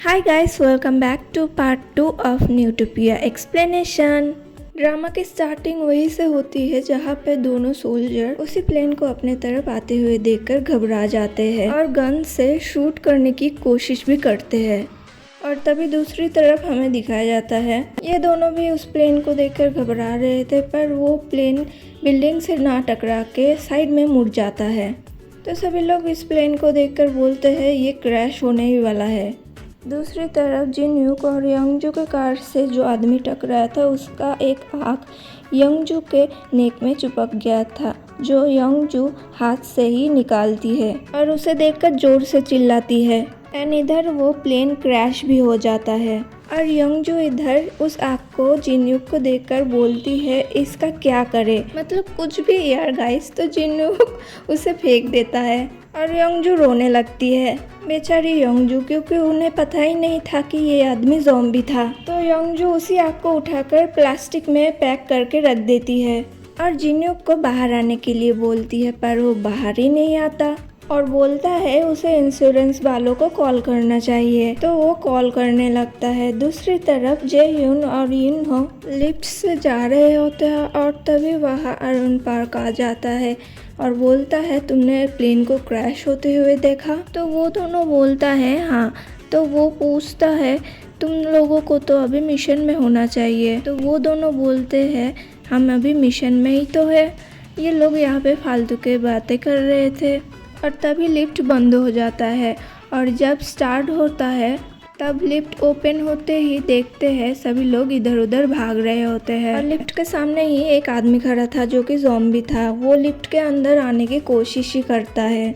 Hi guys, welcome back to part 2 of Newtopia explanation। Drama की starting वहीं से होती है जहाँ पे दोनों सोल्जर उसी प्लेन को अपने तरफ आते हुए देखकर घबरा जाते हैं और गन से शूट करने की कोशिश भी करते हैं। और तभी दूसरी तरफ हमें दिखाया जाता है ये दोनों भी उस प्लेन को देखकर घबरा रहे थे, पर वो प्लेन बिल्डिंग से ना टकरा के साइड में मुड़ जाता है। तो सभी लोग इस प्लेन को देखकर बोलते हैं ये क्रैश होने ही वाला है। दूसरी तरफ जिनयूक और यंगजू के कार से जो आदमी टकराया था उसका एक आँख यंगजू के नेक में चिपक गया था, जो यंगजू हाथ से ही निकालती है और उसे देखकर जोर से चिल्लाती है। एंड इधर वो प्लेन क्रैश भी हो जाता है और यंगजू इधर उस आँख को जिनयूक को देखकर बोलती है इसका क्या करे, मतलब कुछ भी यार गाइस। तो जिनयूक उसे फेंक देता है और यंगजू रोने लगती है। बेचारी यंगजू, क्योंकि उन्हें पता ही नहीं था कि ये आदमी ज़ॉम्बी था। तो यंगजू उसी आग को उठाकर प्लास्टिक में पैक करके रख देती है और जिनयूक को बाहर आने के लिए बोलती है, पर वो बाहर ही नहीं आता और बोलता है उसे इंश्योरेंस वालों को कॉल करना चाहिए। तो वो कॉल करने लगता है। दूसरी तरफ जे-यून और इन-हो लिफ्ट से जा रहे होते हैं और तभी वहाँ अरुण पार्क आ जाता है और बोलता है तुमने प्लेन को क्रैश होते हुए देखा? तो वो दोनों बोलता है हाँ। तो वो पूछता है तुम लोगों को तो अभी मिशन में होना चाहिए। तो वो दोनों बोलते हैं हम अभी मिशन में ही तो है। ये लोग यहाँ पे फालतू के बातें कर रहे थे और तभी लिफ्ट बंद हो जाता है और जब स्टार्ट होता है तब लिफ्ट ओपन होते ही देखते हैं सभी लोग इधर उधर भाग रहे होते हैं और लिफ्ट के सामने ही एक आदमी खड़ा था जो कि ज़ॉम्बी था। वो लिफ्ट के अंदर आने की कोशिश ही करता है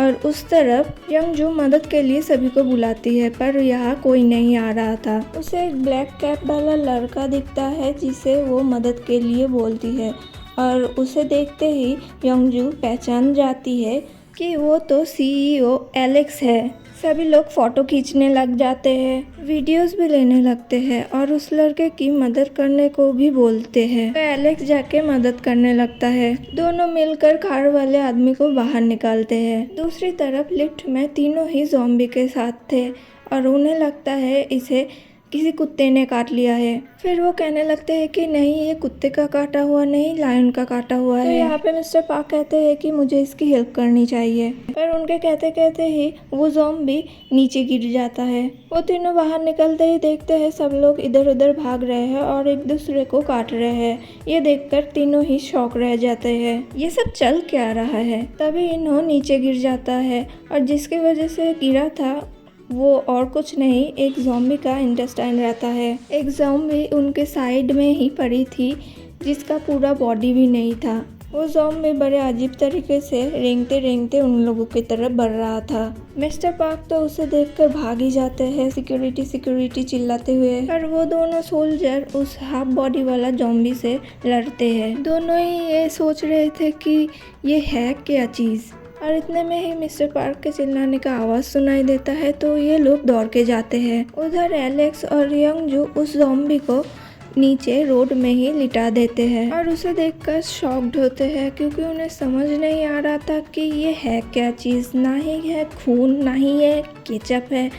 और उस तरफ यंगजू मदद के लिए सभी को बुलाती है, पर यहाँ कोई नहीं आ रहा था। उसे एक ब्लैक कैप वाला लड़का दिखता है जिसे वो मदद के लिए बोलती है और उसे देखते ही यंगजू पहचान जाती है कि वो तो CEO एलेक्स है। सभी लोग फ़ोटो खींचने लग जाते हैं, वीडियोस भी लेने लगते हैं और उस लड़के की मदद करने को भी बोलते हैं। तो एलेक्स जाके मदद करने लगता है। दोनों मिलकर कार वाले आदमी को बाहर निकालते हैं। दूसरी तरफ लिफ्ट में तीनों ही ज़ॉम्बी के साथ थे और उन्हें लगता है इसे किसी कुत्ते ने काट लिया है। फिर वो कहने लगते हैं कि नहीं, ये कुत्ते का काटा हुआ नहीं, लायन का काटा हुआ है। तो यहाँ पे मिस्टर पार्क कहते हैं कि मुझे इसकी हेल्प करनी चाहिए, पर उनके कहते कहते ही वो ज़ॉम्बी नीचे गिर जाता है। वो तीनों बाहर निकलते ही देखते हैं सब लोग इधर उधर भाग रहे हैं और एक दूसरे को काट रहे हैं। ये देखकर तीनों ही शॉक रह जाते हैं, ये सब चल क्या रहा है। तभी इन्हों नीचे गिर जाता है और जिसकी वजह से गिरा था वो और कुछ नहीं, एक ज़ॉम्बी का इंटेस्टाइन रहता है। एक ज़ॉम्बी उनके साइड में ही पड़ी थी जिसका पूरा बॉडी भी नहीं था। वो ज़ॉम्बी बड़े अजीब तरीके से रेंगते रेंगते उन लोगों की तरफ बढ़ रहा था। मिस्टर पार्क तो उसे देखकर भाग ही जाते हैं सिक्योरिटी सिक्योरिटी चिल्लाते हुए, पर वो दोनों सोल्जर उस हाफ बॉडी वाला ज़ॉम्बी से लड़ते हैं। दोनों ही ये सोच रहे थे कि ये है क्या चीज़, और इतने में ही मिस्टर पार्क के चिल्लाने का आवाज़ सुनाई देता है। तो ये लोग दौड़ के जाते हैं। उधर एलेक्स और यंगजू उस ज़ॉम्बी को नीचे रोड में ही लिटा देते हैं और उसे देखकर शॉक्ड होते हैं, क्योंकि उन्हें समझ नहीं आ रहा था कि ये है क्या चीज़। ना ही है खून, ना ही है केचप है,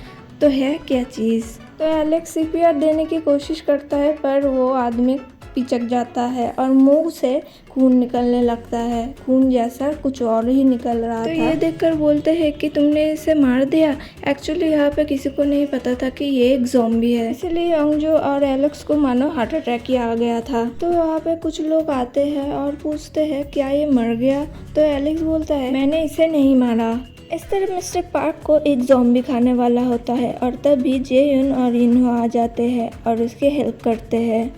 तो है क्या चीज़। तो एलेक्स CPR देने की कोशिश करता है, पर वो आदमी पिचक जाता है और मुंह से खून निकलने लगता है, खून जैसा कुछ और ही निकल रहा था। ये देखकर बोलते हैं कि तुमने इसे मार दिया। एक्चुअली यहाँ पे किसी को नहीं पता था कि ये एक ज़ॉम्बी है, इसलिए यंगजू और एलेक्स को मानो हार्ट अटैक ही आ गया था। तो यहाँ पे कुछ लोग आते हैं और पूछते हैं क्या ये मर गया। तो एलेक्स बोलता है मैंने इसे नहीं मारा। इस तरह मिस्टर पार्क को एक ज़ॉम्बी खाने वाला होता है और तभी जे-यून और इन-हो आ जाते हैं और उसकी हेल्प करते हैं।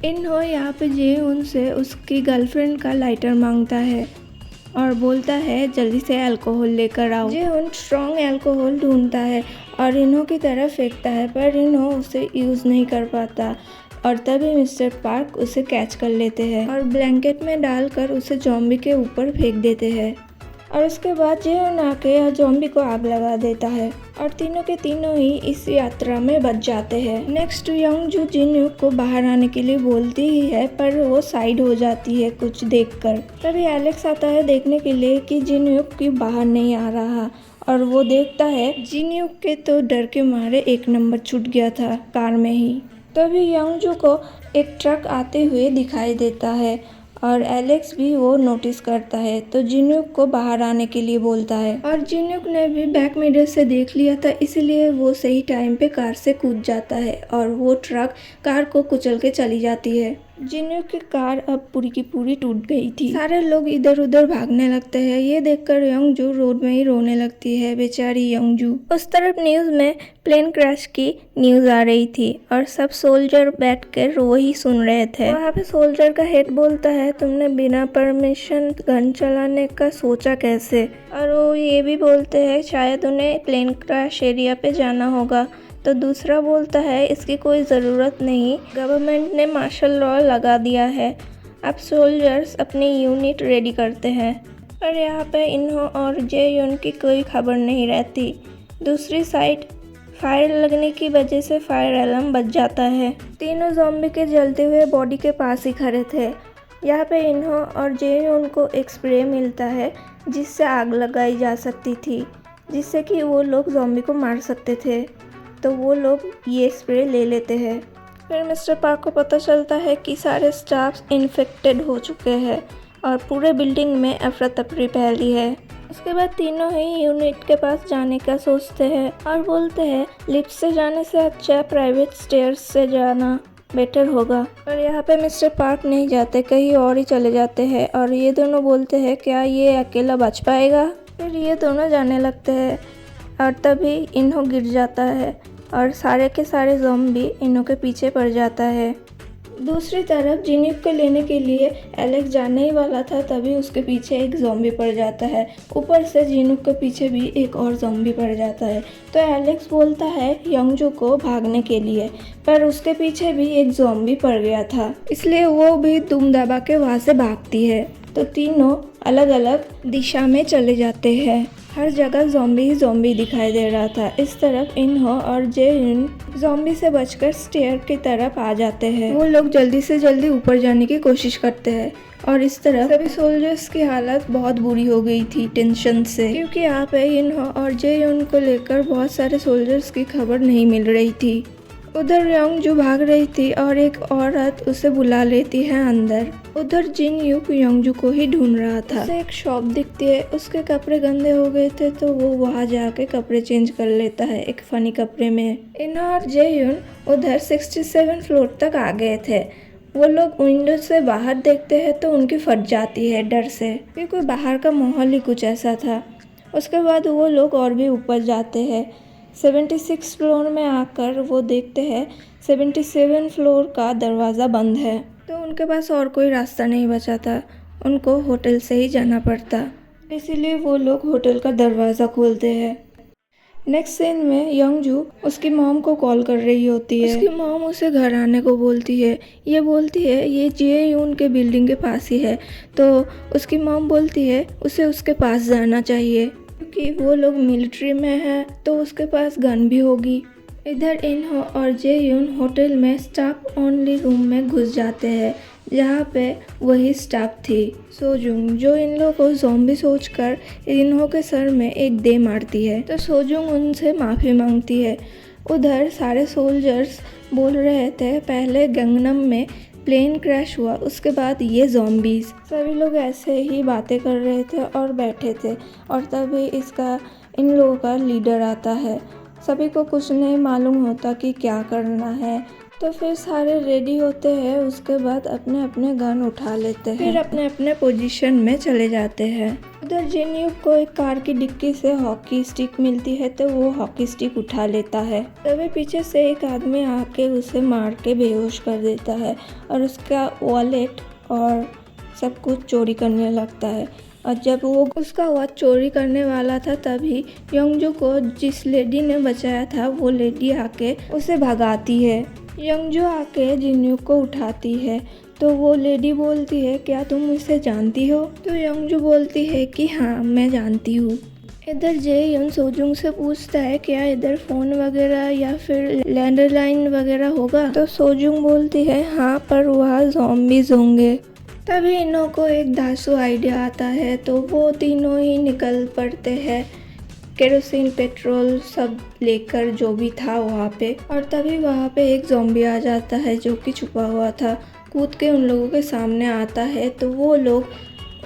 इन-हो यहाँ पे जे-यून से उसकी गर्लफ्रेंड का लाइटर मांगता है और बोलता है जल्दी से अल्कोहल लेकर आओ। जे-यून स्ट्रॉन्ग अल्कोहल ढूंढता है और इन-हो की तरफ फेंकता है, पर इन-हो उसे यूज़ नहीं कर पाता और तभी मिस्टर पार्क उसे कैच कर लेते हैं और ब्लैंकेट में डालकर उसे ज़ॉम्बी के ऊपर फेंक देते हैं और उसके बाद जे-यून आके ज़ॉम्बी को आग लगा देता है और तीनों के तीनों ही इस यात्रा में बच जाते हैं। नेक्स्ट यंगजू जिनयूक को बाहर आने के लिए बोलती ही है, पर वो साइड हो जाती है कुछ देखकर। तभी एलेक्स आता है देखने के लिए कि जिनयूक की बाहर नहीं आ रहा और वो देखता है जिन्यूक के तो डर के मारे एक नंबर छूट गया था कार में ही। तभी यंगजू को एक ट्रक आते हुए दिखाई देता है और एलेक्स भी वो नोटिस करता है, तो जिन्यूक को बाहर आने के लिए बोलता है। और जिन्यूक ने भी बैक मिरर से देख लिया था, इसलिए वो सही टाइम पे कार से कूद जाता है और वो ट्रक कार को कुचल के चली जाती है। जिन्यूक की कार अब पूरी की पूरी टूट गई थी। सारे लोग इधर उधर भागने लगते हैं। ये देखकर यंगजू रोड में ही रोने लगती है, बेचारी यंगजू। उस तरफ न्यूज में प्लेन क्रैश की न्यूज आ रही थी और सब सोल्जर बैठकर वो ही सुन रहे थे। वहाँ पे सोल्जर का हेड बोलता है, तुमने बिना परमिशन गन चलाने का सोचा कैसे? और वो ये भी बोलते हैं शायद उन्हें प्लेन क्रैश एरिया पे जाना होगा। तो दूसरा बोलता है इसकी कोई ज़रूरत नहीं, गवर्नमेंट ने मार्शल लॉ लगा दिया है, अब सोल्जर्स अपनी यूनिट रेडी करते हैं। और यहाँ पे इन्हों और जे-यून की कोई खबर नहीं रहती। दूसरी साइड फायर लगने की वजह से फायर अलार्म बज जाता है। तीनों ज़ॉम्बी के जलते हुए बॉडी के पास ही खड़े थे। यहाँ पे इन्हों और जे-यून को एक स्प्रे मिलता है जिससे आग लगाई जा सकती थी, जिससे कि वो लोग ज़ॉम्बी को मार सकते थे। तो वो लोग ये स्प्रे ले लेते हैं। फिर मिस्टर पार्क को पता चलता है कि सारे स्टाफ्स इन्फेक्टेड हो चुके हैं और पूरे बिल्डिंग में अफरा तफरी फैली है। उसके बाद तीनों ही यूनिट के पास जाने का सोचते हैं और बोलते हैं लिफ्ट से जाने से अच्छा प्राइवेट स्टेयर्स से जाना बेटर होगा। और यहाँ पे मिस्टर पार्क नहीं जाते, कहीं और ही चले जाते हैं और ये दोनों बोलते हैं क्या ये अकेला बच पाएगा? फिर ये दोनों जाने लगते हैं और तभी इन्हों गिर जाता है और सारे के सारे ज़ॉम्बी इन्हों के पीछे पड़ जाता है। दूसरी तरफ जिन्यूक को लेने के लिए एलेक्स जाने ही वाला था, तभी उसके पीछे एक ज़ॉम्बी पड़ जाता है। ऊपर से जिन्यूक के पीछे भी एक और ज़ॉम्बी पड़ जाता है। तो एलेक्स बोलता है यंगजू को भागने के लिए, पर उसके पीछे भी एक ज़ॉम्बी पड़ गया था, इसलिए वो भी दुम दबा के वहाँ से भागती है। तो तीनों अलग अलग दिशा में चले जाते हैं। हर जगह ज़ॉम्बी ही ज़ॉम्बी दिखाई दे रहा था। इस तरफ इन्हों और जे-यून ज़ॉम्बी से बचकर स्टेयर की तरफ आ जाते हैं। वो लोग जल्दी से जल्दी ऊपर जाने की कोशिश करते हैं और इस तरफ सभी सोल्जर्स की हालत बहुत बुरी हो गई थी टेंशन से, क्योंकि यहाँ पे इन्हों और जे-यून को लेकर बहुत सारे सोल्जर्स की खबर नहीं मिल रही थी। उधर यंगजू भाग रही थी और एक औरत उसे बुला लेती है अंदर। उधर जिन्यूक यंगजू को ही ढूंढ रहा था। उसे एक शॉप दिखती है, उसके कपड़े गंदे हो गए थे तो वो वहाँ जाके कपड़े चेंज कर लेता है एक फनी कपड़े में। इन्हों और जे-यून उधर 67 फ्लोर तक आ गए थे। वो लोग विंडो से बाहर देखते हैं तो उनकी फट जाती है डर से, क्योंकि बाहर का माहौल ही कुछ ऐसा था। उसके बाद वो लोग और भी ऊपर जाते हैं। 76 फ्लोर में आकर वो देखते हैं 77 फ्लोर का दरवाज़ा बंद है, तो उनके पास और कोई रास्ता नहीं बचा था, उनको होटल से ही जाना पड़ता। इसीलिए वो लोग होटल का दरवाज़ा खोलते हैं। नेक्स्ट सीन में यंगजू उसकी मॉम को कॉल कर रही होती है। उसकी मॉम उसे घर आने को बोलती है। ये बोलती है ये जे-यून के बिल्डिंग के पास ही है, तो उसकी मॉम बोलती है उसे उसके पास जाना चाहिए, क्योंकि वो लोग मिलिट्री में है तो उसके पास गन भी होगी। इधर इन्हों और जे-यून होटल में स्टाफ ओनली रूम में घुस जाते हैं, जहाँ पे वही स्टाफ थी सोजुंग, जो इन लोगों को ज़ॉम्बी सोचकर इन्हों के सर में एक दे मारती है। तो सोजुंग उनसे माफ़ी मांगती है। उधर सारे सोल्जर्स बोल रहे थे पहले गंगनम में प्लेन क्रैश हुआ, उसके बाद ये ज़ॉम्बीज़। सभी लोग ऐसे ही बातें कर रहे थे और बैठे थे और तभी इन लोगों का लीडर आता है। सभी को कुछ नहीं मालूम होता कि क्या करना है, तो फिर सारे रेडी होते हैं। उसके बाद अपने अपने गन उठा लेते हैं, फिर अपने अपने पोजीशन में चले जाते हैं। उधर जिन्यूक को एक कार की डिक्की से हॉकी स्टिक मिलती है, तो वो हॉकी स्टिक उठा लेता है। तभी पीछे से एक आदमी आके उसे मार के बेहोश कर देता है और उसका वॉलेट और सब कुछ चोरी करने लगता है। और जब वो उसका वॉच चोरी करने वाला था, तभी यंगजू को जिस लेडी ने बचाया था वो लेडी आके उसे भगाती है। यंगजू आके जिन्यूक को उठाती है, तो वो लेडी बोलती है क्या तुम उसे जानती हो? तो यंगजू बोलती है कि हाँ मैं जानती हूँ। इधर जे-यून सोजुंग से पूछता है क्या इधर फ़ोन वगैरह या फिर लैंडलाइन वगैरह होगा? तो सोजुंग बोलती है हाँ, पर वहाँ ज़ॉम्बीज़ होंगे। तभी इन्हों को एक धांसू आइडिया आता है, तो वो तीनों ही निकल पड़ते हैं केरोसिन, पेट्रोल सब लेकर जो भी था वहाँ पे। और तभी वहाँ पे एक ज़ॉम्बी आ जाता है जो कि छुपा हुआ था, कूद के उन लोगों के सामने आता है। तो वो लोग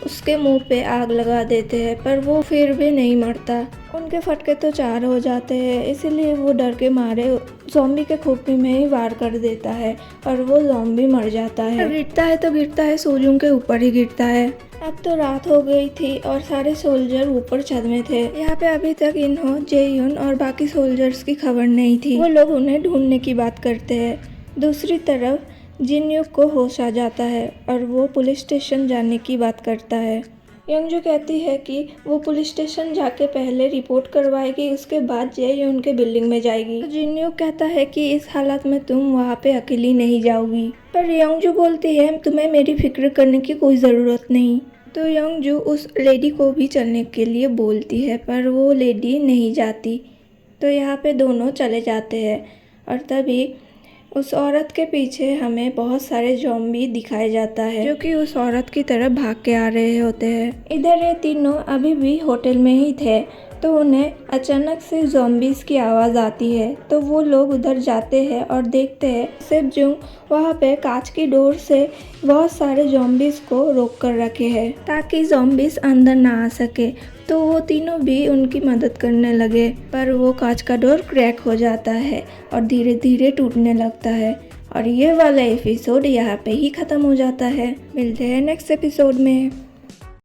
उसके मुंह पे आग लगा देते हैं, पर वो फिर भी नहीं मरता। उनके फटके तो 4 हो जाते हैं, इसीलिए वो डर के मारे ज़ॉम्बी के खोपड़ी में ही वार कर देता है और वो ज़ॉम्बी मर जाता है। गिरता है तो गिरता है सोल्जर के ऊपर ही गिरता है। अब तो रात हो गई थी और सारे सोल्जर ऊपर छत में थे। यहाँ पे अभी तक इन्हों, जेयुन और बाकी सोल्जर्स की खबर नहीं थी। वो लोग उन्हें ढूंढने की बात करते हैं। दूसरी तरफ जिनयुक को होश आ जाता है और वो पुलिस स्टेशन जाने की बात करता है। यंगजू कहती है कि वो पुलिस स्टेशन जाके पहले रिपोर्ट करवाएगी, उसके बाद जेयुन के बिल्डिंग में जाएगी। तो जिनयुक कहता है कि इस हालत में तुम वहाँ पे अकेली नहीं जाओगी। पर यंगजू बोलती है तुम्हें मेरी फिक्र करने की कोई ज़रूरत नहीं। तो यंगजू उस लेडी को भी चलने के लिए बोलती है, पर वो लेडी नहीं जाती। तो यहाँ पे दोनों चले जाते हैं और तभी उस औरत के पीछे हमें बहुत सारे ज़ॉम्बी दिखाया जाता है जो कि उस औरत की तरफ भाग के आ रहे होते हैं। इधर ये तीनों अभी भी होटल में ही थे, तो उन्हें अचानक से ज़ॉम्बीज़ की आवाज़ आती है। तो वो लोग उधर जाते हैं और देखते हैं सेबजुंग वहाँ पे कांच की डोर से बहुत सारे ज़ॉम्बीज़ को रोक कर रखे हैं ताकि ज़ॉम्बीज़ अंदर ना आ सके। तो वो तीनों भी उनकी मदद करने लगे, पर वो कांच का डोर क्रैक हो जाता है और धीरे धीरे टूटने लगता है। और ये वाला एपिसोड यहाँ पे ही ख़त्म हो जाता है। मिलते हैं नेक्स्ट एपिसोड में।